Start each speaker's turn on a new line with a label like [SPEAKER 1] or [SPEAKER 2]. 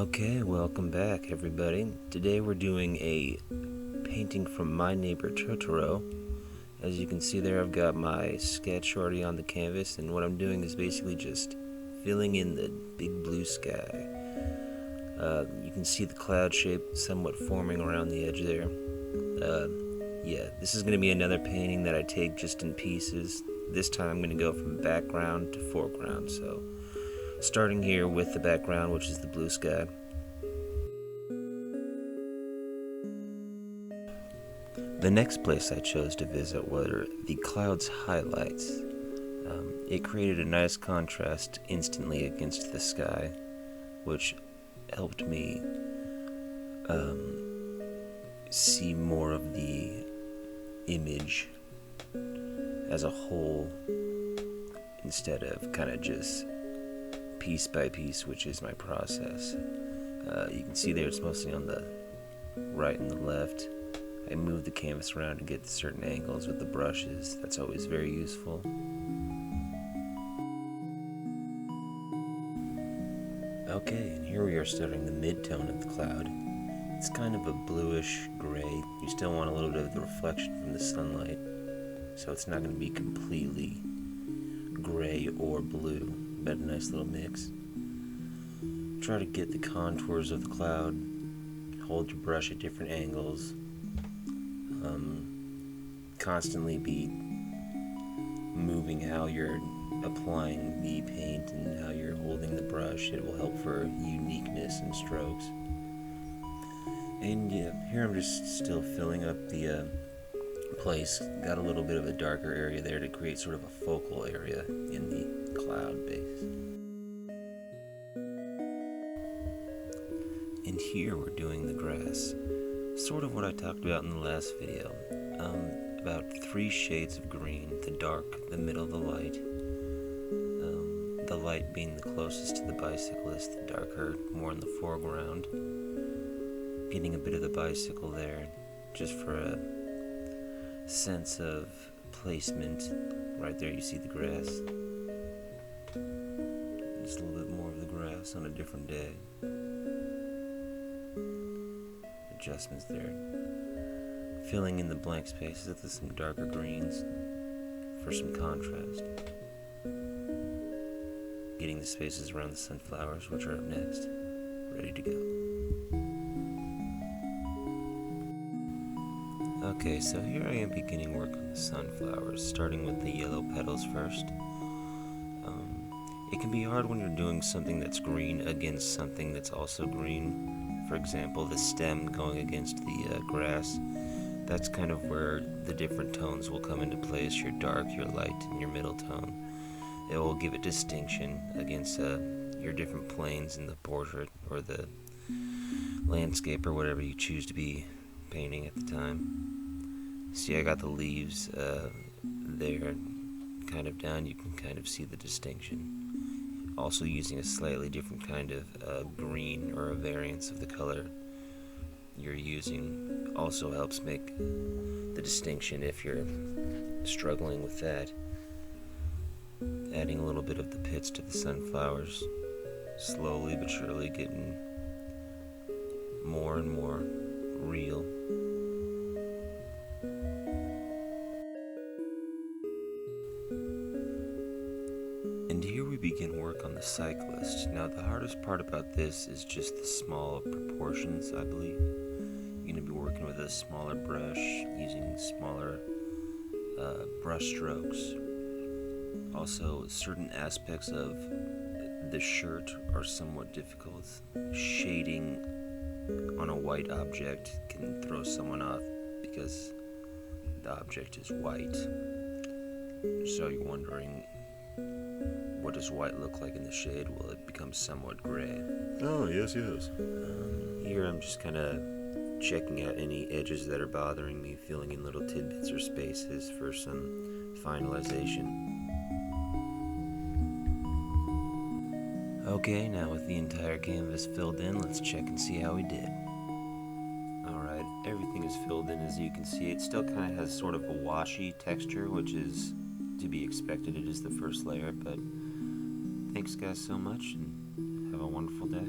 [SPEAKER 1] Okay, welcome back everybody. Today we're doing a painting from my neighbor Totoro. As you can see there, I've got my sketch already on the canvas, and what I'm doing is basically just filling in the big blue sky. You can see the cloud shape somewhat forming around the edge there. Yeah, this is going to be another painting that I take just in pieces. This time I'm going to go from background to foreground, so starting here with the background, which is the blue sky. The next place I chose to visit were the clouds' highlights. It created a nice contrast instantly against the sky, which helped me see more of the image as a whole instead of kind of just piece by piece, which is my process. You can see there it's mostly on the right and the left. I move the canvas around to get certain angles with the brushes. That's always very useful. Okay, and here we are starting the mid-tone of the cloud. It's kind of a bluish gray. You still want a little bit of the reflection from the sunlight, so it's not going to be completely gray or blue, but a nice little mix. Try to get the contours of the cloud. Hold your brush at different angles. Constantly be moving how you're applying the paint and how you're holding the brush. It will help for uniqueness and strokes. And yeah, here I'm just still filling up the place. Got a little bit of a darker area there to create sort of a focal area in the cloud base. And here we're doing the grass. Sort of what I talked about in the last video. About 3 shades of green, the dark, the middle, the light. The light being the closest to the bicyclist, the darker more in the foreground. Getting a bit of the bicycle there, just for a sense of placement. Right there you see the grass. Just a little bit more of the grass on a different day. Adjustments there. Filling in the blank spaces with some darker greens for some contrast. Getting the spaces around the sunflowers, which are up next, ready to go. Okay, so here I am beginning work on the sunflowers, starting with the yellow petals first. It can be hard when you're doing something that's green against something that's also green. For example, the stem going against the grass. That's kind of where the different tones will come into place, your dark, your light, and your middle tone. It will give it distinction against your different planes in the portrait or the landscape or whatever you choose to be painting at the time. See, I got the leaves there kind of down. You can kind of see the distinction. Also using a slightly different kind of green or a variance of the color you're using also helps make the distinction if you're struggling with that. Adding a little bit of the pits to the sunflowers, slowly but surely getting more and more real. And here we begin work on the cyclist. Now the hardest part about this is just the small proportions, I believe. You're going to be working with a smaller brush, using smaller brush strokes. Also, certain aspects of the shirt are somewhat difficult. Shading on a white object can throw someone off because the object is white. So you're wondering, what does white look like in the shade? Well, it becomes somewhat gray.
[SPEAKER 2] Oh, yes.
[SPEAKER 1] Here I'm just kind of checking out any edges that are bothering me, filling in little tidbits or spaces for some finalization. Okay, now with the entire canvas filled in, let's check and see how we did. Alright, everything is filled in as you can see. It still kind of has sort of a washy texture, which is to be expected. It is the first layer, but thanks guys so much, and have a wonderful day.